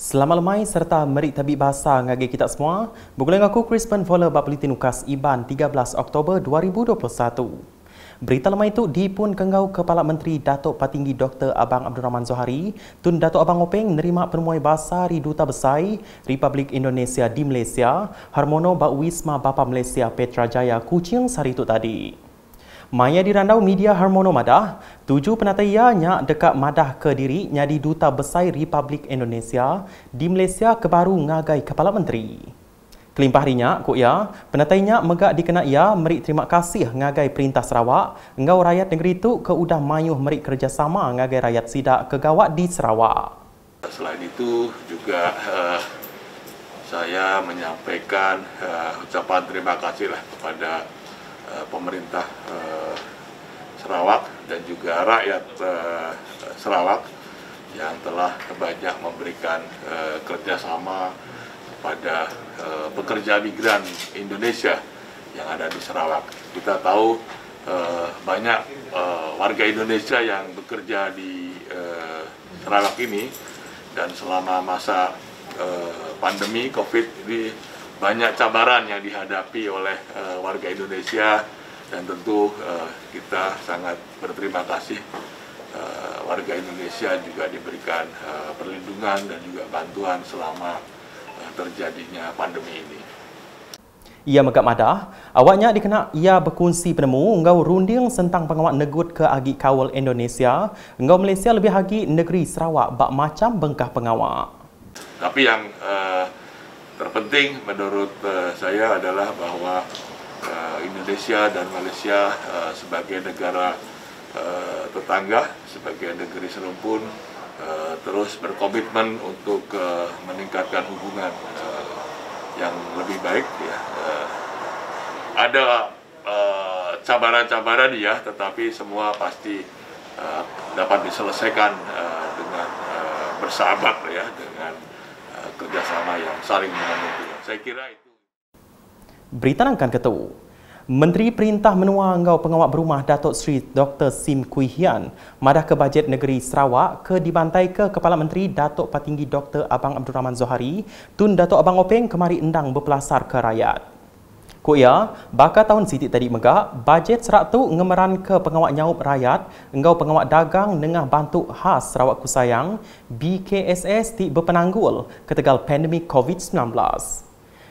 Selamat lemai serta merik tabik bahasa ngagi kita semua. Bergulung aku Crispin Vola bab politik nukas IBAN 13 Oktober 2021. Berita lemai itu dipun kenggau Kepala Menteri Datuk Patinggi Dr. Abang Abdul Rahman Zohari, Tun Datuk Abang Openg nerima penemuan bahasa di Duta Besar Republik Indonesia di Malaysia, Harmono Bak Wisma Bapa Malaysia Petrajaya Kuching sehari itu tadi. Maya dirandau media Harmono Madah, 7 penataya nyak dekat Madah Kediri nyadi Duta Besar Republik Indonesia di Malaysia kebaru ngagai Kepala Menteri. Kelimpah harinya, kuk ya, penatainya megak dikenal ia merik terima kasih ngagai Perintah Sarawak, engau rakyat negeri itu ke udah mayuh merik kerjasama ngagai rakyat sidak kegawat di Sarawak. Selain itu juga saya menyampaikan ucapan terima kasih kepada pemerintah Sarawak dan juga rakyat Sarawak yang telah banyak memberikan kerjasama kepada pekerja migran Indonesia yang ada di Sarawak. Kita tahu banyak warga Indonesia yang bekerja di Sarawak ini, dan selama masa pandemi COVID ini banyak cabaran yang dihadapi oleh warga Indonesia, dan tentu kita sangat berterima kasih warga Indonesia juga diberikan perlindungan dan juga bantuan selama terjadinya pandemi ini. Ia megak madah, awaknya dikenal ia berkongsi penemu engau runding tentang pengawat negut ke agi kawal Indonesia, engau Malaysia lebih agi negeri Sarawak bak macam bengkah pengawak. Tapi yang terpenting menurut saya adalah bahwa Indonesia dan Malaysia sebagai negara tetangga, sebagai negeri serumpun, terus berkomitmen untuk meningkatkan hubungan yang lebih baik. Ya. Ada cabaran-cabaran ya, tetapi semua pasti dapat diselesaikan dengan bersahabat ya, dengan kerjasama yang saling menguntungkan. Saya kira itu. Berita nangkan ketu. Menteri Perintah Menua Engau Pengawat Berumah Datuk Seri Dr. Sim Kui Hian madah ke bajet negeri Sarawak ke dibantai ke Kepala Menteri Datuk Patinggi Dr. Abang Abdul Rahman Zohari, Tun Datuk Abang Openg kemari endang berpelasar ke rakyat. Kuya, bakal tahun sitik tadi megak, bajet serak tu ngemeran ke pengawat nyaup rakyat, engau pengawat dagang dengan bantuk khas Sarawak Kusayang, BKSS ti berpenanggul ketegal pandemik COVID-19.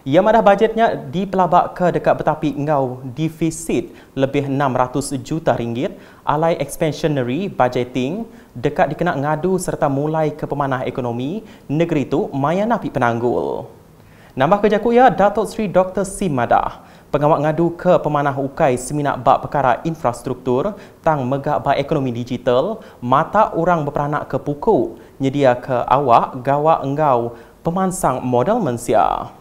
Ia madah bajetnya dipelabak ke dekat betapi engau defisit lebih 600 juta ringgit, alai expansionary budgeting, dekat dikena ngadu serta mulai ke pemanah ekonomi, negeri itu maya napi penanggul. Nambah kerja kuya Datuk Seri Dr. Sim Madah, pengawak ngadu ke pemanah ukai seminar bab perkara infrastruktur, tang megak bab ekonomi digital, mata orang berperanak ke puku, nyedia ke awak gawa engau pemansang modal mensia.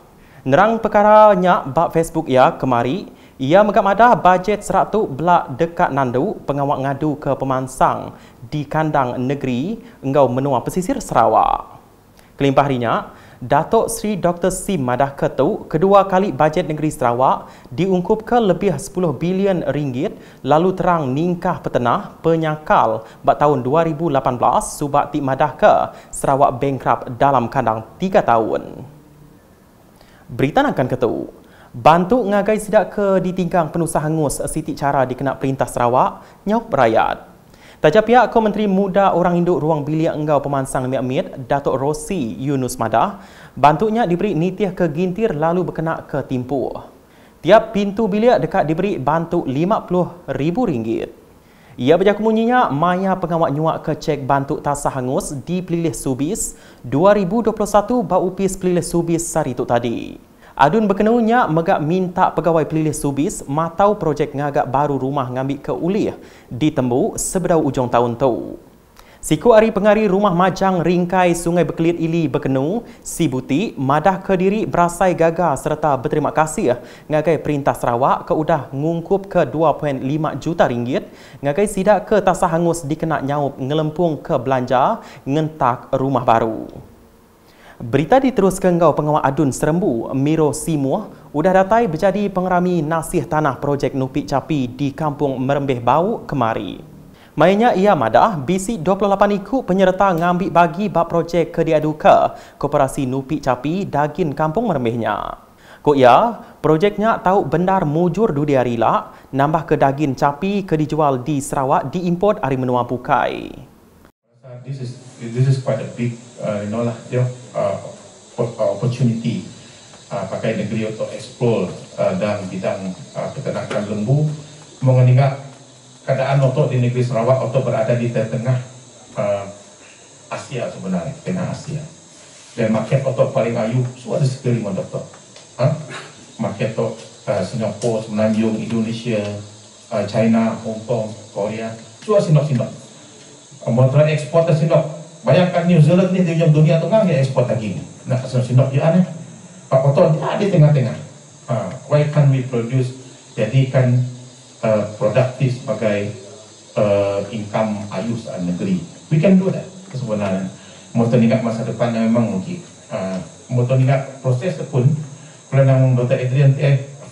Nerang perkaranya bab Facebook ya kemari, ia megak madah bajet serak tu belak dekat nandu pengawak ngadu ke pemansang di kandang negeri engau menua pesisir Sarawak. Kelimpah harinya, Datuk Seri Dr. Sim Madah ketu kedua kali bajet negeri Sarawak diungkup ke lebih 10 bilion ringgit lalu terang ningkah petenah penyakal bak tahun 2018 subak ti madah ke Sarawak bankrupt dalam kandang 3 tahun. Berita akan ketu. Bantu ngagai sidak ke ditingkang penusah hangus sitik cara dikenal Perintah Sarawak nyaup rakyat. Tajak pihak Menteri Muda Orang Induk Ruang Bilik Engau Pemansang Miak Datuk Rosi Yunus Madah, bantunya diberi nitih ke gintir lalu berkena ke timpu. Tiap pintu bilik dekat diberi bantu RM50,000. Ia berjakumunyinya maya pengawak nyuak ke cek bantu tasah hangus di Pelilih Subis 2021 bak upis Pelilih Subis sehari itu tadi. Adun berkenaunya megak minta pegawai Pelilih Subis matau projek ngagak baru rumah ngambil ke ulih di Tembu sebedau ujung tahun tu. Siku hari pengari rumah majang ringkai Sungai Berkelit Ili berkenu, si Buti madah ke diri berasai gagal serta berterima kasih ngagai Perintah Sarawak ke udah ngungkup ke 2.5 juta ringgit ngagai sidak ke tasah hangus dikena nyaup ngelempung ke belanja ngentak rumah baru. Berita diteruskan engau pengawal adun Serembu, Miro Simuah, udah datai berjadi pengerami nasih tanah projek Nupik Capi di Kampung Merembeh Bau kemari. Mainnya ia madah bisi 28 ikut penyerta ngambil bagi bab projek kediaduka Koperasi Nupik Capi Dagin Kampung Mermehnya. Kok ya, projeknya tahu bendar mujur dudia rila, nambah ke dagin capi ke dijual di Sarawak diimport dari menua Pukai. This is quite a big opportunity pakai negeri untuk explore dalam bidang peternakan lembu. Mengingat keadaan otot di negeri Sarawak, otot berada di tengah Asia sebenarnya, tengah Asia. Dan market otot paling ayu, so ada sekeliling otot. Market otot Singapura, Semenanjung, Indonesia, China, Hong Kong, Korea, so sinok-sinok. Motoran ekspor tersinok. Bayangkan New Zealand ni di dunia tengah dia ekspor lagi. Nak sinok dia aneh. Pak otot dia di tengah-tengah. Why can't we produce, jadikan produktif sebagai income ayu negeri. We can do that sebenarnya. Motor ingat masa depan yang memang mungkin. Motor ingat proses pun kerana Dr. Adrian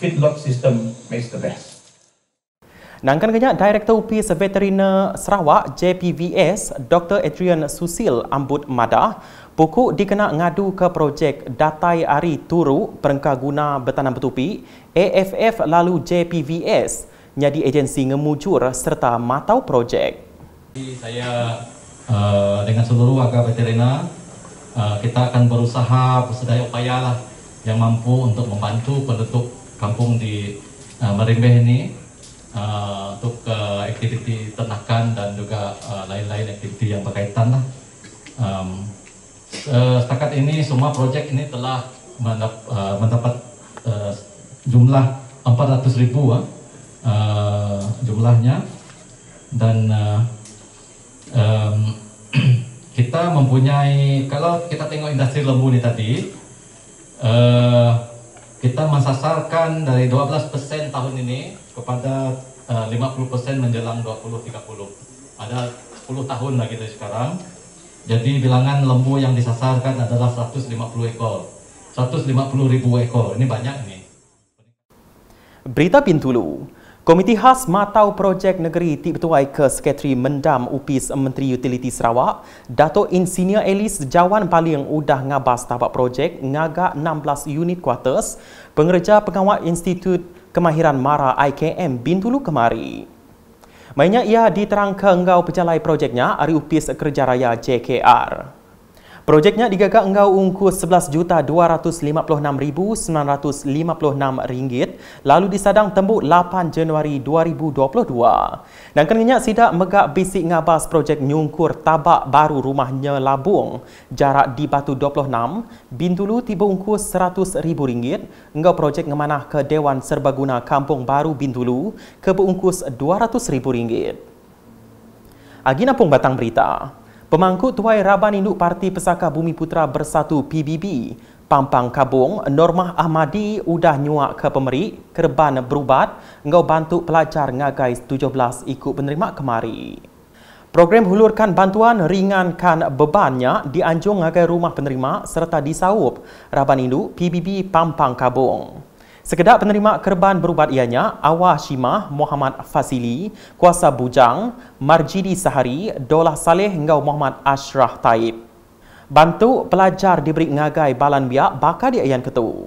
feedlot system makes the best. Nangkan kenyak Direktur Upis Veteriner Sarawak JPVS Dr. Adrian Susil ambut madah pokok dikena ngadu ke projek Datai Ari Turu Perengkah Guna Bertanam Betupi AFF lalu JPVS jadi agensi ngemujur serta matau projek. Saya dengan seluruh warga veteriner kita akan berusaha bersedaya upaya lah yang mampu untuk membantu penduduk kampung di Merembeh ini untuk aktiviti ternakan dan juga lain-lain aktiviti yang berkaitan lah. Setakat ini semua projek ini telah mendapat jumlah 400,000 jumlahnya, dan kita mempunyai, kalau kita tengok industri lembu ni tadi, kita mensasarkan dari 12% tahun ini kepada 50% menjelang 2030. Ada 10 tahun lagi dari sekarang. Jadi bilangan lembu yang disasarkan adalah 150 ekor. 150,000 ekor. Ini banyak ini. Berita Bintulu. Komiti Khas Matau Projek Negeri Tibtuai ke Sekretari Mendam Upis Menteri Utiliti Sarawak, Dato' Insinyur Elis Jawan Paling udah ngabas tahap projek ngagak 16 unit quarters pengerja pengawal Institut Kemahiran Mara IKM Bintulu kemari. Mainnya ia diterang ke engkau pejalai projeknya Ari Upis Kerja Raya JKR. Projeknya digagak engkau ungkus RM11,256,956 lalu disadang tembuk 8 Januari 2022. Dan kenanya sidak megak bisik ngabas projek nyungkur tabak baru rumahnya Labung jarak di Batu 26 Bintulu tiba ungkus RM100,000 engkau projek ngemanah ke Dewan Serbaguna Kampung Baru Bintulu ke berungkus RM200,000. Agina pun batang berita. Pemangku Tuai Raban Induk Parti Pesaka Bumi Putra Bersatu PBB, Pampang Kabung, Normah Ahmadi udah nyuak ke pemeri, kerban berubat, engkau bantu pelajar ngagai 17 ikut penerima kemari. Program hulurkan bantuan ringankan bebannya di Anjung ngagai rumah penerima serta disaup Raban Induk PBB Pampang Kabung. Sekedar penerima kerban berubat ianya Awah Shimah Muhammad Fasili, Kuasa Bujang, Marjidi Sahari, Dolah Saleh hingga Muhammad Ashraf Taib. Bantu pelajar diberi ngagai balan biak bakal di ayan ketu.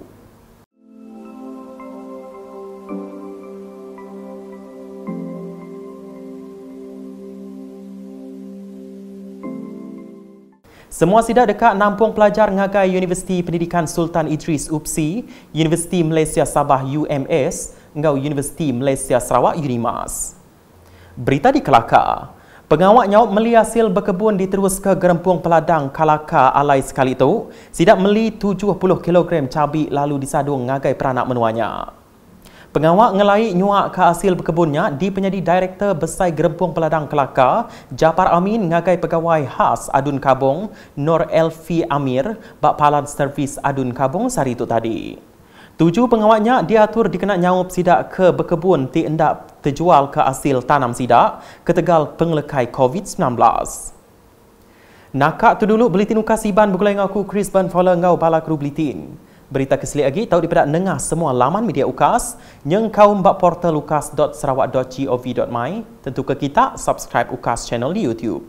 Semua sidak dekat nampung pelajar ngagai Universiti Pendidikan Sultan Idris UPSI, Universiti Malaysia Sabah UMS, engkau Universiti Malaysia Sarawak UNIMAS. Berita di Kelakar. Pengawak nyaut meli hasil berkebun diterus ke Gerempung Peladang Kelakar alai sekali itu, sidak meli 70 kg cabai lalu disadung ngagai peranak menuanya. Pengawak ngelai nyuak ke hasil berkebunnya di penyedi Direktur Besai Gerempung Peladang Kelakar, Japar Amin ngagai pegawai khas Adun Kabung, Nur Elfi Amir, bak palan servis Adun Kabung sehari itu tadi. 7 pengawaknya diatur dikena nyaup sidak ke berkebun ti endap terjual ke hasil tanam sidak ke Tegal penglekai COVID-19. Nakak tu dulu Buletin Ukasiban bergulai dengan aku Chris Van Fowler ngau Balakru Buletin. Berita keselik lagi tahu daripada nengah semua laman media UKAS, yang kau mbak portal ukas.sarawak.gov.my, tentu ke kita subscribe UKAS channel di YouTube.